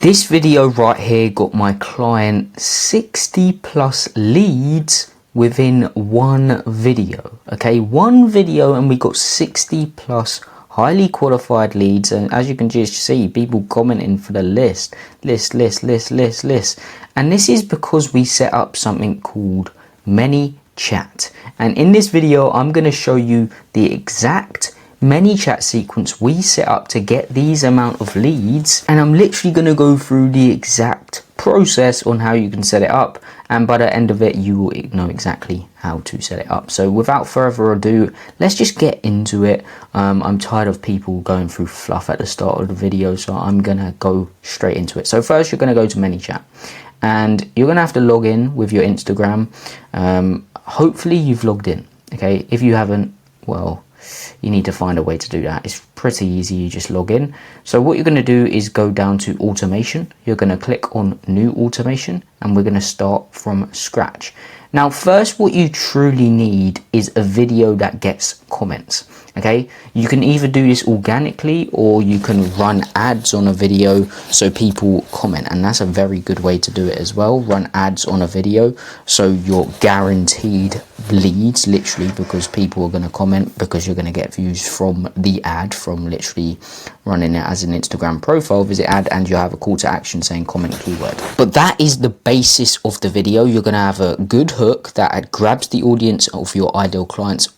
This video right here got my client 60 plus leads within one video. Okay, one video and we got 60 plus highly qualified leads, and as you can just see, people commenting for the list. And this is because we set up something called Manychat, and in this video I'm going to show you the exact Manychat sequence we set up to get these amount of leads, and I'm literally going to go through the exact process on how you can set it up, and by the end of it you will know exactly how to set it up. So without further ado, let's just get into it. I'm tired of people going through fluff at the start of the video, so I'm gonna go straight into it. So first you're going to go to Manychat and you're going to have to log in with your Instagram. Hopefully you've logged in. Okay, if you haven't, well, you need to find a way to do that. It's pretty easy, you just log in. So what you're going to do is go down to automation. You're going to click on new automation and we're going to start from scratch. Now first, what you truly need is a video that gets comments. Okay, you can either do this organically or you can run ads on a video so people comment, and that's a very good way to do it as well. Run ads on a video so you're guaranteed leads, literally, because people are going to comment, because you're going to get views from the ad, from literally running it as an Instagram profile visit ad, and you have a call to action saying comment keyword. But that is the basis of the video. You're going to have a good hook that grabs the audience of your ideal clients,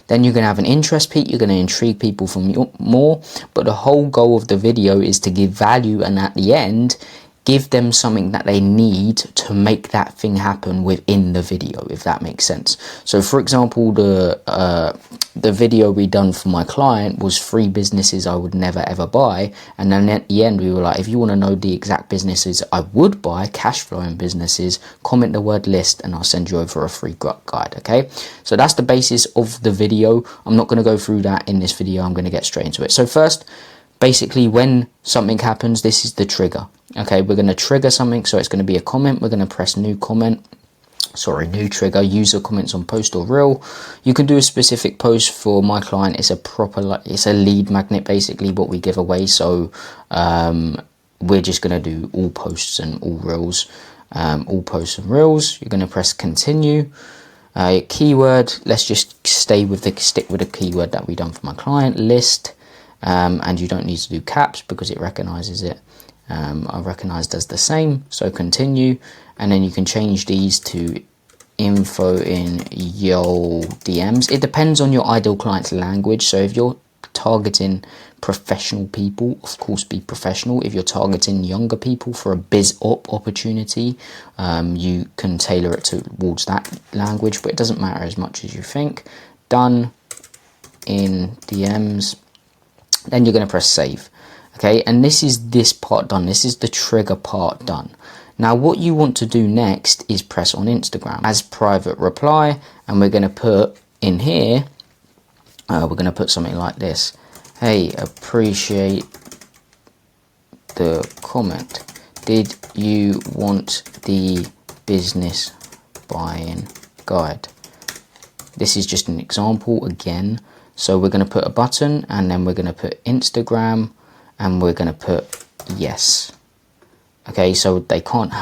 then you're going to have an interest peak. You're going to intrigue people for more, but the whole goal of the video is to give value, and at the end give them something that they need to make that thing happen within the video, if that makes sense. So for example, the video we done for my client was 3 businesses I would never ever buy, and then at the end we were like, if you want to know the exact businesses I would buy, cash flowing businesses, comment the word list and I'll send you over a free guide. Okay, so that's the basis of the video. I'm not going to go through that in this video. I'm going to get straight into it. So first, basically, when something happens, this is the trigger. Okay, we're going to trigger something, so it's going to be a comment. We're going to press new trigger, user comments on post or reel. You can do a specific post. For my client, it's a lead magnet, basically what we give away. So we're just going to do all posts and all reels, You're going to press continue. Keyword, let's just stick with the keyword that we done for my client, list. And you don't need to do caps because it recognizes it. I recognize does the same, so continue, and then you can change these to info in your DMs. It depends on your ideal client's language. So if you're targeting professional people, of course be professional. If you're targeting younger people for a biz op opportunity, you can tailor it towards that language, but it doesn't matter as much as you think. Done in DMs. Then you're going to press save. Okay, and this is this part done. This is the trigger part done. Now what you want to do next is press on Instagram as private reply, and we're going to put in here, we're going to put something like this. Hey, appreciate the comment. Did you want the business buying guide? This is just an example again. So we're going to put a button, and then we're going to put Instagram, and we're going to put yes. Okay, so they can't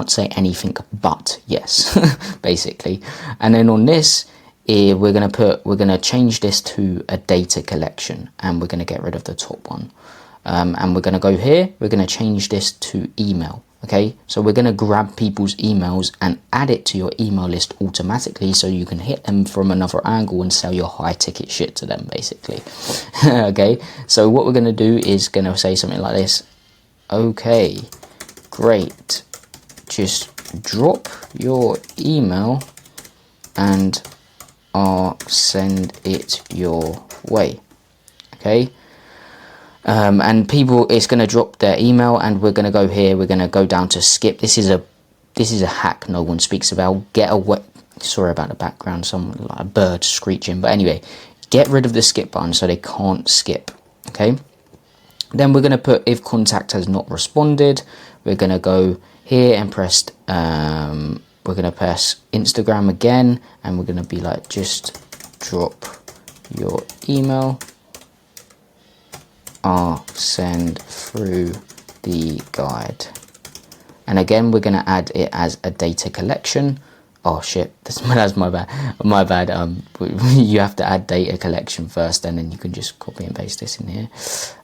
say anything but yes, basically. And then on this, we're going to change this to a data collection, and we're going to get rid of the top one. And we're going to go here. We're going to change this to email. Okay, so we're going to grab people's emails and add it to your email list automatically, so you can hit them from another angle and sell your high ticket shit to them, basically. Okay, so what we're going to do is going to say something like this. Okay, great. Just drop your email and I'll send it your way. Okay. And people, it's going to drop their email, and we're going to go here. We're going to go down to skip. This is a hack no one speaks about. Get away. Sorry about the background. Some like a bird screeching. But anyway, get rid of the skip button so they can't skip. Okay. Then we're going to put if contact has not responded. We're going to go here and press. We're going to press Instagram again, and we're going to be like, just drop your email. are send through the guide. And again, we're going to add it as a data collection. Oh shit, that's my bad. You have to add data collection first, and then you can just copy and paste this in here.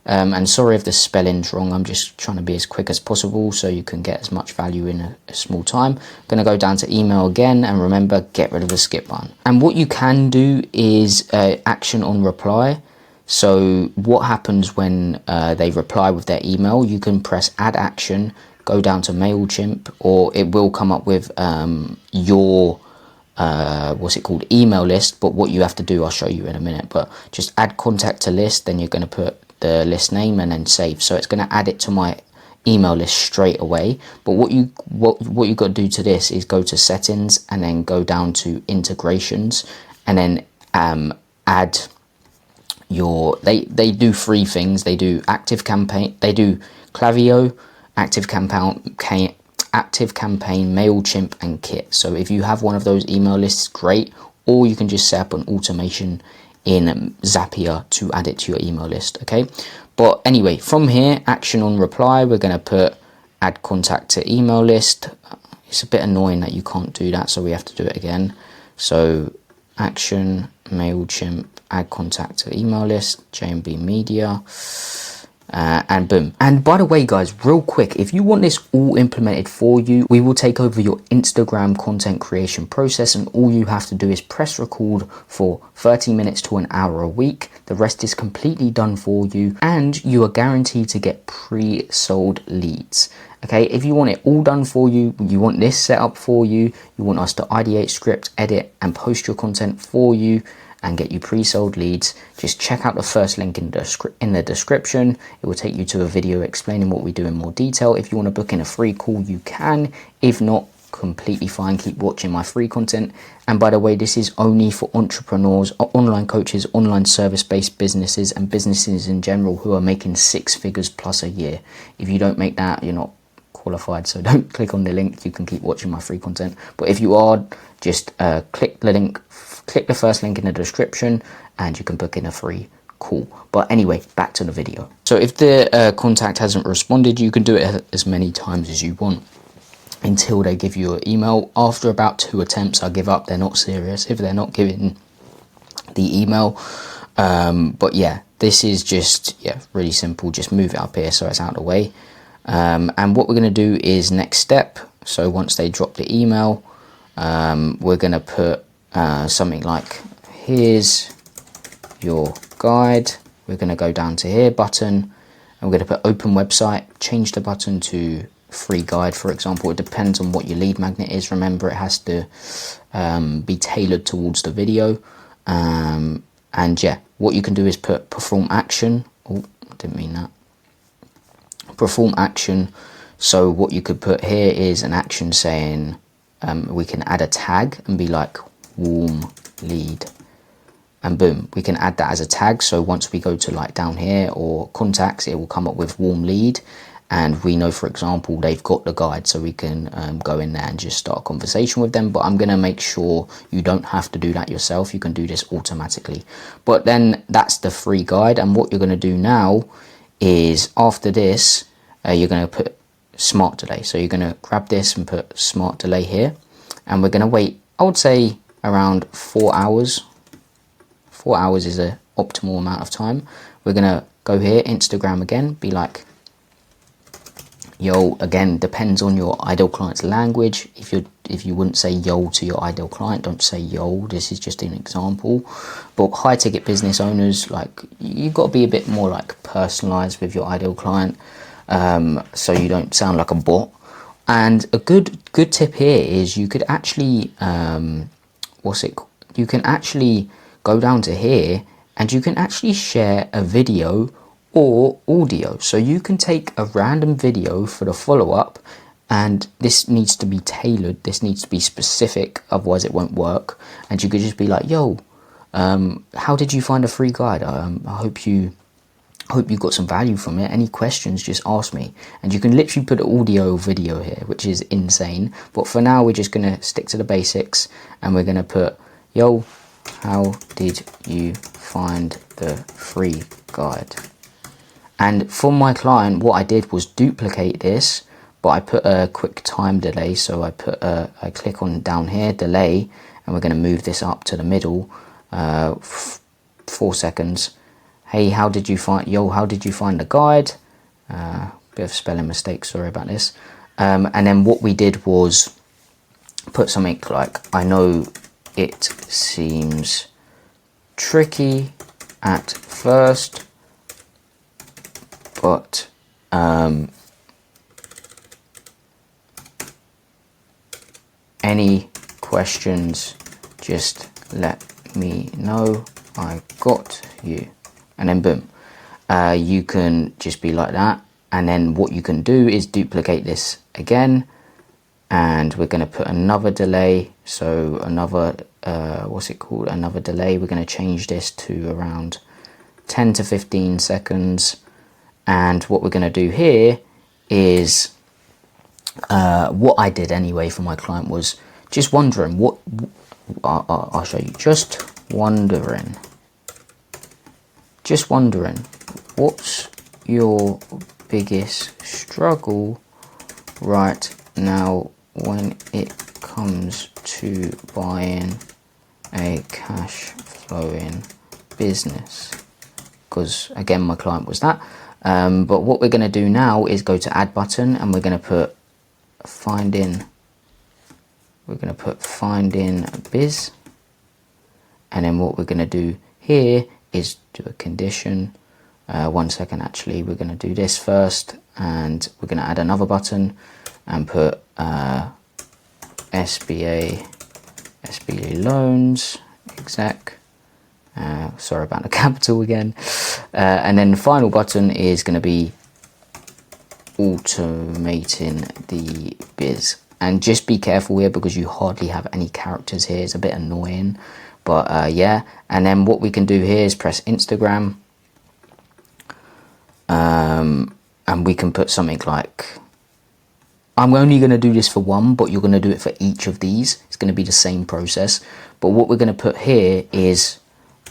And sorry if the spelling's wrong, I'm just trying to be as quick as possible so you can get as much value in a small time. Going to go down to email again, and remember, get rid of the skip button. And what you can do is action on reply. So what happens when they reply with their email, you can press add action, go down to MailChimp, or it will come up with your email list. But what you have to do, I'll show you in a minute, but just add contact to list, then you're going to put the list name and then save. So it's going to add it to my email list straight away. But what you got to do to this is go to settings and then go down to integrations, and then add your they do three things. They do active campaign, they do Klaviyo, active campaign, MailChimp, and Kit. So if you have one of those email lists, great, or you can just set up an automation in Zapier to add it to your email list. Okay, but anyway, from here, action on reply, we're going to put add contact to email list. It's a bit annoying that you can't do that, so we have to do it again. So action MailChimp, add contact to email list, JMB Media, and boom. And by the way, guys, real quick, if you want this all implemented for you, we will take over your Instagram content creation process, and all you have to do is press record for 30 minutes to an hour a week. The rest is completely done for you, and you are guaranteed to get pre-sold leads. Okay, if you want it all done for you, you want this set up for you, you want us to ideate, script, edit, and post your content for you and get you pre-sold leads, just check out the first link in the description. It will take you to a video explaining what we do in more detail. If you want to book in a free call, you can. If not, completely fine, keep watching my free content. And by the way, this is only for entrepreneurs, online coaches, online service-based businesses, and businesses in general who are making 6 figures plus a year. If you don't make that, you're not qualified, so don't click on the link. You can keep watching my free content, but if you are, just click the link, click the first link in the description, and you can book in a free call. But anyway, back to the video. So if the contact hasn't responded, you can do it as many times as you want until they give you an email. After about 2 attempts, I give up. They're not serious if they're not giving the email. But yeah, this is just really simple. Just move it up here so it's out of the way. And what we're going to do is next step. So once they drop the email, we're going to put something like, here's your guide. We're going to go down to here button, and we're going to put open website, change the button to free guide, for example. It depends on what your lead magnet is. Remember, it has to be tailored towards the video. And yeah, what you can do is put perform action. Oh, didn't mean that. Perform action. So what you could put here is an action saying, we can add a tag and be like warm lead, and boom, we can add that as a tag. So once we go to like down here or contacts, it will come up with warm lead, and we know, for example, they've got the guide, so we can go in there and just start a conversation with them. But I'm going to make sure you don't have to do that yourself. You can do this automatically. But then that's the free guide, and what you're going to do now is after this, you're going to put smart delay. So you're going to grab this and put smart delay here, and we're going to wait, I would say around 4 hours. 4 hours is a optimal amount of time. We're going to go here, Instagram again, be like, yo, again, depends on your ideal client's language. If you wouldn't say yo to your ideal client, don't say yo. This is just an example. But high ticket business owners, like, you've got to be a bit more like personalized with your ideal client, so you don't sound like a bot. And a good tip here is you could actually you can actually go down to here, and you can actually share a video or audio. So you can take a random video for the follow-up, and this needs to be tailored, this needs to be specific, otherwise it won't work. And you could just be like, yo, how did you find a free guide? I hope you got some value from it. Any questions, just ask me. And you can literally put audio video here, which is insane. But for now, we're just going to stick to the basics, and we're going to put, yo, how did you find the free guide? And for my client, what I did was duplicate this, but I put a quick time delay. So I click on down here, delay, and we're going to move this up to the middle, 4 seconds. Hey, how did you find the guide? Bit of spelling mistake, sorry about this. And then what we did was put something like, I know it seems tricky at first, but any questions, just let me know, I got you. And then boom, you can just be like that. And then what you can do is duplicate this again, and we're going to put another delay. So another another delay. We're going to change this to around 10 to 15 seconds. And what we're going to do here is what I did anyway for my client was just wondering what I'll show you. Just wondering what's your biggest struggle right now when it comes to buying a cash flowing business? Because again, my client was that. But what we're going to do now is go to add button, and we're going to put finding biz. And then what we're going to do here is do a condition. 1 second, actually, we're going to do this first, and we're going to add another button and put SBA loans exec. Sorry about the capital again. And then the final button is going to be automating the biz. And just be careful here because you hardly have any characters here. It's a bit annoying, but yeah. And then what we can do here is press Instagram, and we can put something like, I'm only going to do this for one, but you're going to do it for each of these. It's going to be the same process. But what we're going to put here is,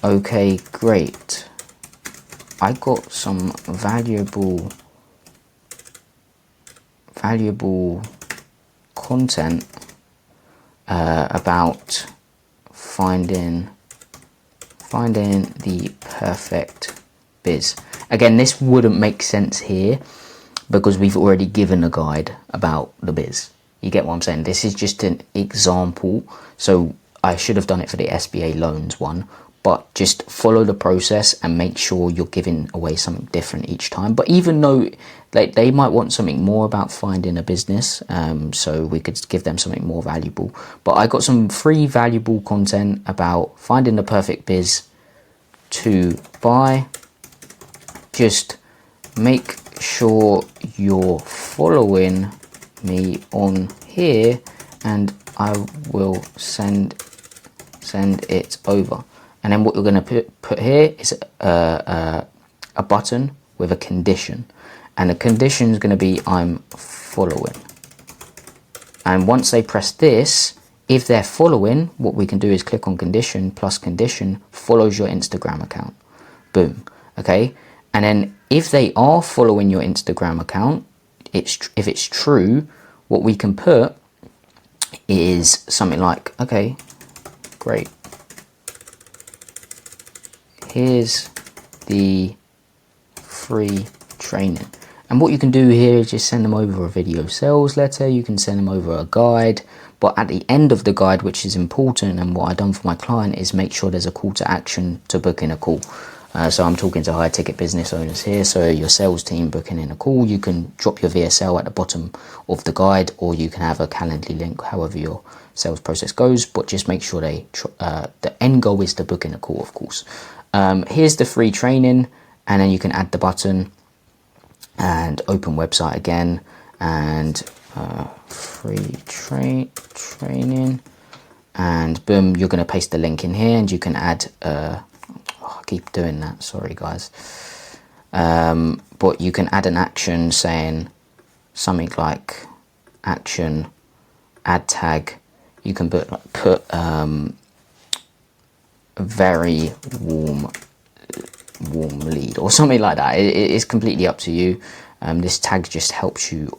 okay, great, I got some valuable content about finding the perfect biz. Again, this wouldn't make sense here because we've already given a guide about the biz. You get what I'm saying? This is just an example. So I should have done it for the SBA loans one, but just follow the process and make sure you're giving away something different each time. But even though they might want something more about finding a business, so we could give them something more valuable. But I got some free valuable content about finding the perfect biz to buy. Just make sure you're following me on here and I will send it over. And then what you're going to put here is a button with a condition, and the condition is going to be I'm following. And once they press this, if they're following, what we can do is click on condition plus condition follows your Instagram account. Boom. Okay. And then if they are following your Instagram account, if it's true, what we can put is something like, okay, great, here's the free training. And what you can do here is just send them over a video sales letter. You can send them over a guide, but at the end of the guide, which is important, and what I've done for my client is make sure there's a call to action to book in a call. So I'm talking to high ticket business owners here. So your sales team booking in a call, you can drop your VSL at the bottom of the guide, or you can have a Calendly link, however your sales process goes. But just make sure the end goal is to book in a call, of course. Here's the free training, and then you can add the button and open website again, and free training, and boom, you're going to paste the link in here, and you can add I keep doing that, sorry guys, but you can add an action saying something like action add tag. You can put a very warm warm lead or something like that. It's completely up to you. This tag just helps you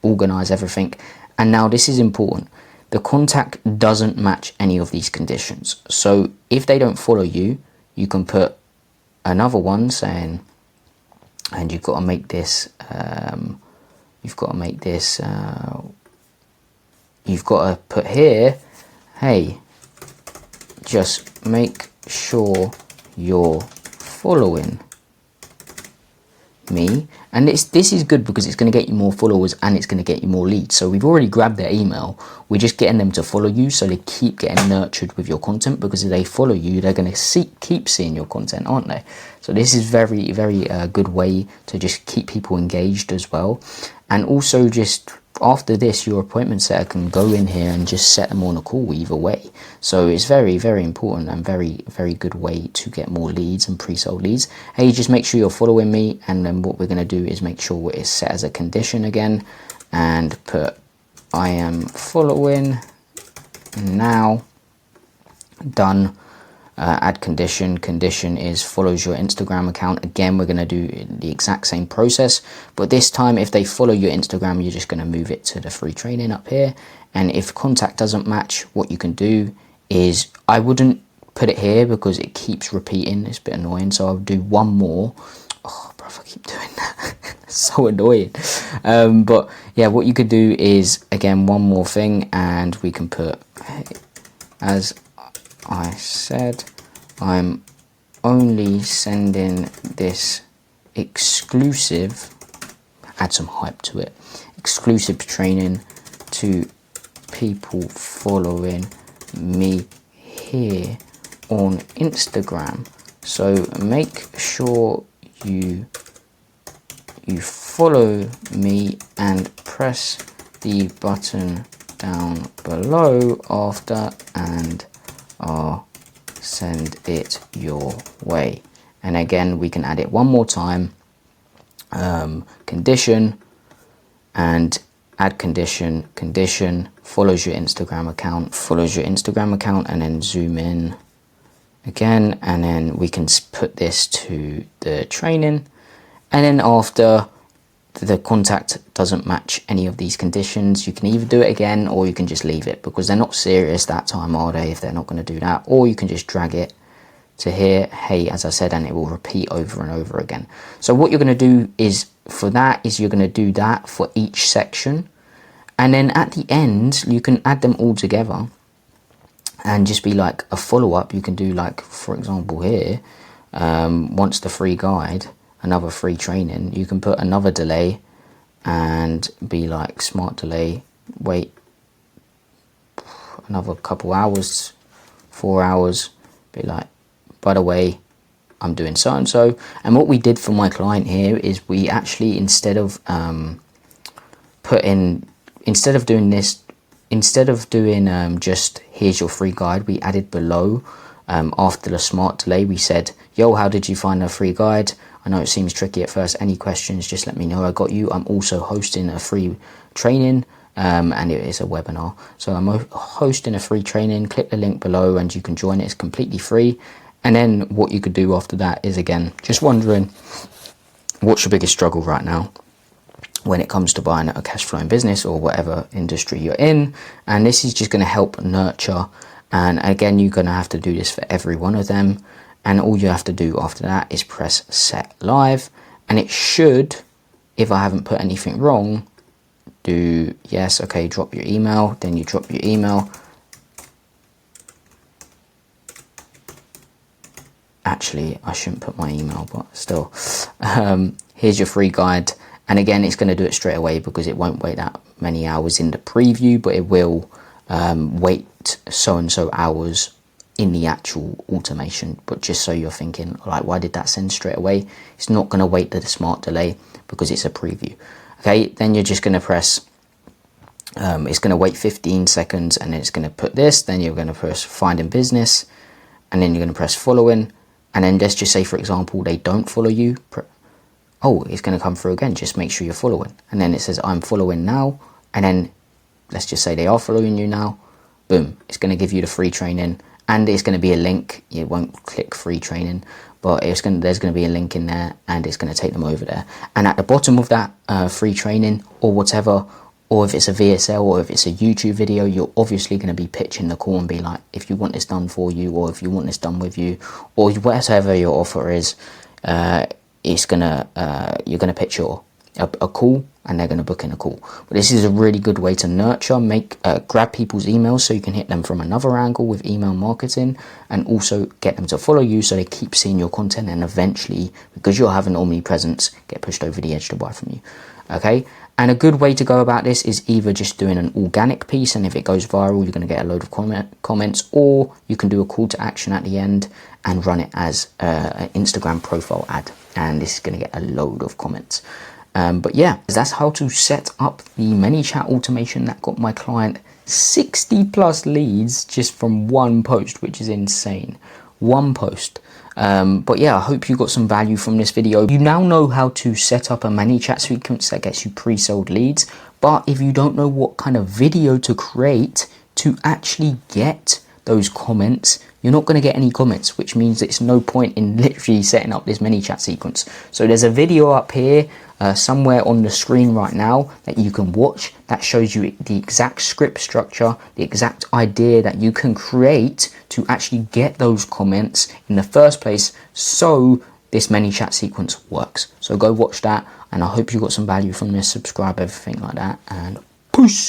organize everything. And now this is important. The contact doesn't match any of these conditions. So if they don't follow you, you can put another one saying, and you've got to make this, you've got to put here, hey, just make sure you're following me. And this is good because it's going to get you more followers and it's going to get you more leads. So we've already grabbed their email. We're just getting them to follow you, so they keep getting nurtured with your content, because if they follow you, they're going to keep seeing your content, aren't they? So this is very, very good way to just keep people engaged as well. And also, just after this, your appointment setter can go in here and just set them on a call either way. So it's very, very important and very, very good way to get more leads and pre-sold leads. Hey, just make sure you're following me. And then what we're going to do is make sure it's set as a condition again, and put I am following now. Done. Add condition. Condition is follows your Instagram account. Again, we're going to do the exact same process, but this time if they follow your Instagram, you're just going to move it to the free training up here. And if contact doesn't match, what you can do is, I wouldn't put it here because it keeps repeating. It's a bit annoying, so I'll do one more. Oh, bro, I keep doing that. It's so annoying. But yeah, what you could do is, again, one more thing, and we can put, hey, as I said, I'm only sending this exclusive, add some hype to it, exclusive training to people following me here on Instagram. So make sure you follow me and press the button down below after, and I'll send it your way. And again, we can add it one more time. Condition, and add condition. Condition follows your Instagram account, and then zoom in again, and then we can put this to the training. And then after the contact doesn't match any of these conditions, you can either do it again or you can just leave it, because they're not serious that time, are they, if they're not going to do that? Or you can just drag it to here, hey, as I said, and it will repeat over and over again. So what you're going to do is, for that, is you're going to do that for each section, and then at the end you can add them all together and just be like a follow-up. You can do, like, for example here, once the free guide, another free training, you can put another delay and be like smart delay, wait another couple hours, 4 hours, be like, by the way, I'm doing so and so. And what we did for my client here is, we actually, instead of doing just here's your free guide, we added below, after the smart delay, we said, yo, how did you find the free guide? I know it seems tricky at first. Any questions, just let me know. I got you. I'm also hosting a free training, and it is a webinar. So I'm hosting a free training. Click the link below and you can join it. It's completely free. And then what you could do after that is, again, just wondering, what's your biggest struggle right now when it comes to buying a cash flowing business or whatever industry you're in? And this is just going to help nurture. And again, you're going to have to do this for every one of them. And all you have to do after that is press set live, and it should, if I haven't put anything wrong, do yes, okay, drop your email, then you drop your email. Actually, I shouldn't put my email, but still, here's your free guide. And again, it's going to do it straight away because it won't wait that many hours in the preview, but it will wait so and so hours in the actual automation. But just so you're thinking, like, why did that send straight away? It's not going to wait the smart delay because it's a preview. Okay, then you're just going to press, it's going to wait 15 seconds, and it's going to put this, then you're going to press find in business, and then you're going to press following, and then let's just say, for example, they don't follow you. Oh, it's going to come through again, just make sure you're following, and then it says I'm following now, and then let's just say they are following you now. Boom, it's going to give you the free training. and it's going to be a link. You won't click free training, but there's going to be a link in there, and it's going to take them over there. And at the bottom of that free training or whatever, or if it's a VSL or if it's a YouTube video, you're obviously going to be pitching the call and be like, if you want this done for you, or if you want this done with you, or whatever your offer is, it's gonna you're gonna pitch a call, and they're going to book in a call. But this is a really good way to nurture, grab people's emails so you can hit them from another angle with email marketing, and also get them to follow you so they keep seeing your content, and eventually, because you'll have an omnipresence, get pushed over the edge to buy from you. Okay, and a good way to go about this is either just doing an organic piece, and if it goes viral, you're going to get a load of comments, or you can do a call to action at the end and run it as an Instagram profile ad, and this is going to get a load of comments. But yeah, that's how to set up the Manychat automation that got my client 60 plus leads just from one post, which is insane. One post. But yeah, I hope you got some value from this video. You now know how to set up a Manychat sequence that gets you pre-sold leads. But if you don't know what kind of video to create to actually get those comments, you're not going to get any comments, which means it's no point in literally setting up this Manychat sequence. So there's a video up here somewhere on the screen right now that you can watch that shows you the exact script structure, the exact idea that you can create to actually get those comments in the first place, so this Manychat sequence works. So go watch that, and I hope you got some value from this. Subscribe, everything like that, and peace.